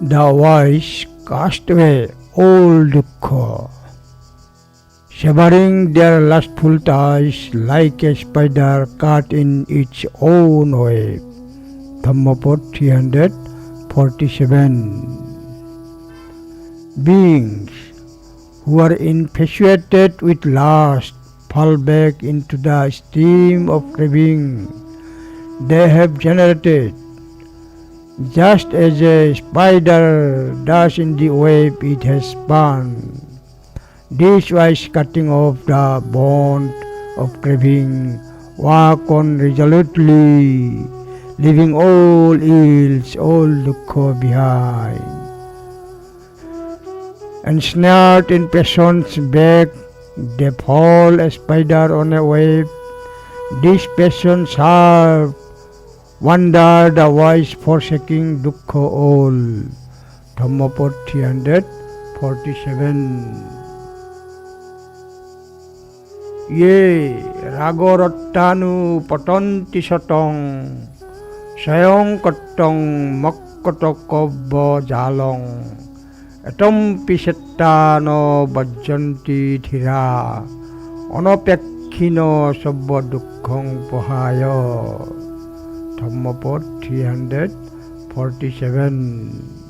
The wise cast away all dukkha, severing their lustful ties like a spider caught in its own web. Dhammapad 347. Beings who are infatuated with lust fall back into the stream of craving they have generated, just as a spider does in the web it has spun. This wise cutting off the bond of craving, walk on resolutely, leaving all ills, all dukkha behind. Ensnared in passion's back, they fall a spider on a web. This passion sharp, wander the wise forsaking dukkha all. Dhammapad 347. Ye ragorattanu patanti satong sayong katong makkotokobbo jalong etom pisettano bajjanti thira onopekkino sabba dukkhong pohayo. Dhammapad 347.